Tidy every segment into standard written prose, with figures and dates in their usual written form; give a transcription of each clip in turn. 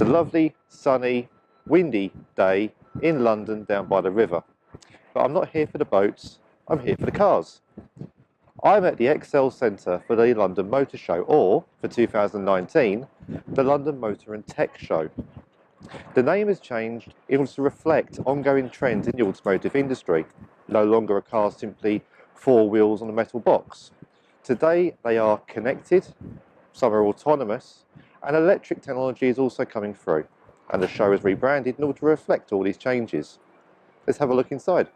It's a lovely, sunny, windy day in London down by the river. But I'm not here for the boats, I'm here for the cars. I'm at the Excel Centre for the London Motor Show, or for 2019, the London Motor and Tech Show. The name has changed in order to reflect ongoing trends in the automotive industry. No longer are cars simply four wheels on a metal box. Today they are connected, some are autonomous, and electric technology is also coming through. And the show is rebranded in order to reflect all these changes. Let's have a look inside.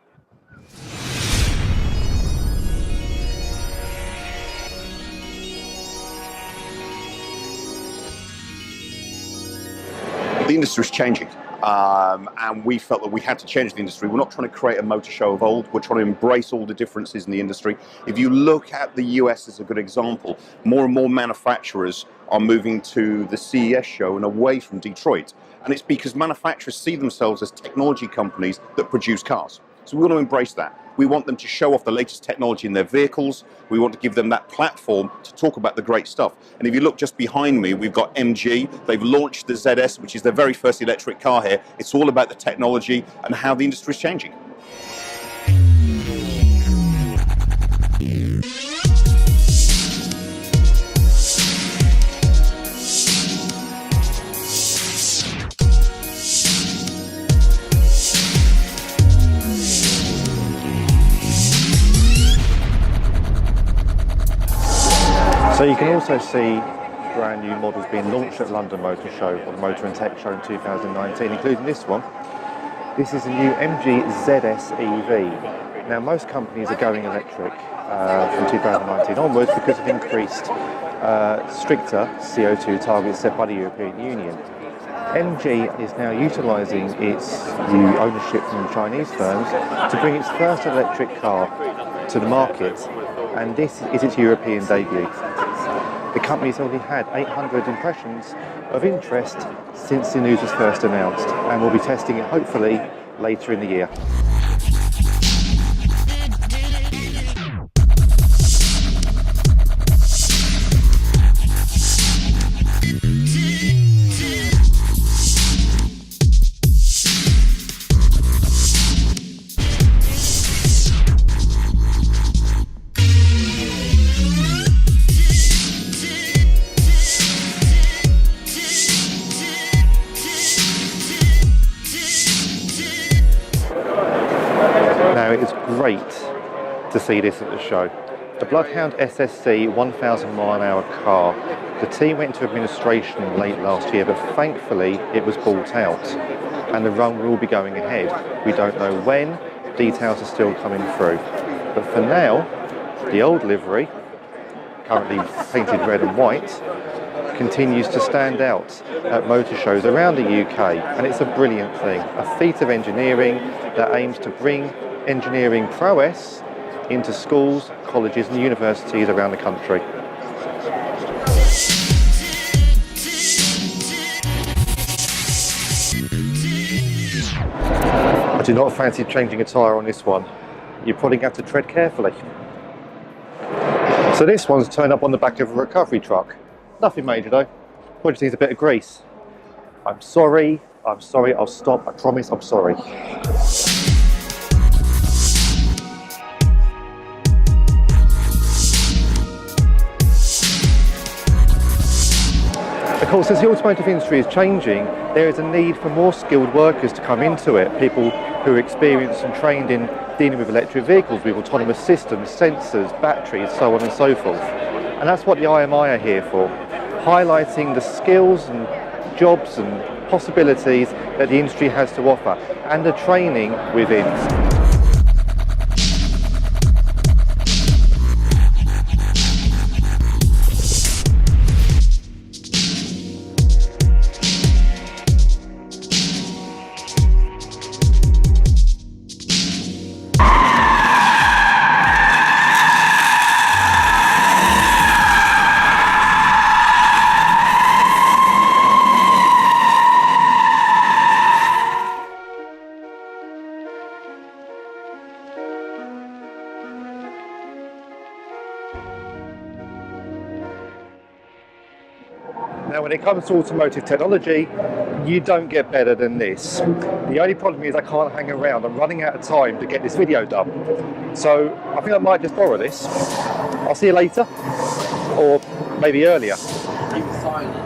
The industry is changing, and we felt that we had to change the industry. We're not trying to create a motor show of old, we're trying to embrace all the differences in the industry. If you look at the US as a good example, more and more manufacturers are moving to the CES show and away from Detroit. And it's because manufacturers see themselves as technology companies that produce cars. So we want to embrace that. We want them to show off the latest technology in their vehicles. We want to give them that platform to talk about the great stuff. And if you look just behind me, we've got MG. They've launched the ZS, which is their very first electric car here. It's all about the technology and how the industry is changing. So you can also see brand new models being launched at London Motor Show, or the Motor and Tech Show in 2019, including this one. This is the new MG ZS EV. Now most companies are going electric from 2019 onwards because of increased stricter CO2 targets set by the European Union. MG is now utilising its new ownership from Chinese firms to bring its first electric car to the market, and this is its European debut. The company's already had 800 impressions of interest since the news was first announced, and we'll be testing it hopefully later in the year. Now it is great to see this at the show. The Bloodhound SSC 1,000 mile an hour car. The team went into administration late last year, but thankfully it was bought out and the run will be going ahead. We don't know when, details are still coming through. But for now, the old livery, currently painted red and white, continues to stand out at motor shows around the UK, and it's a brilliant thing, a feat of engineering that aims to bring engineering prowess into schools, colleges and universities around the country. I do not fancy changing a tyre on this one. You're probably going to have to tread carefully. So this one's turned up on the back of a recovery truck. Nothing major though, probably just needs a bit of grease. I'm sorry, I'll stop, I promise I'm sorry. Of course, as the automotive industry is changing, there is a need for more skilled workers to come into it, people who are experienced and trained in dealing with electric vehicles, with autonomous systems, sensors, batteries, so on and so forth. And that's what the IMI are here for, highlighting the skills and jobs and possibilities that the industry has to offer, and the training within. Now, when it comes to automotive technology, you don't get better than this. The only problem is I can't hang around. I'm running out of time to get this video done. So I think I might just borrow this. I'll see you later, or maybe earlier. Keep silent.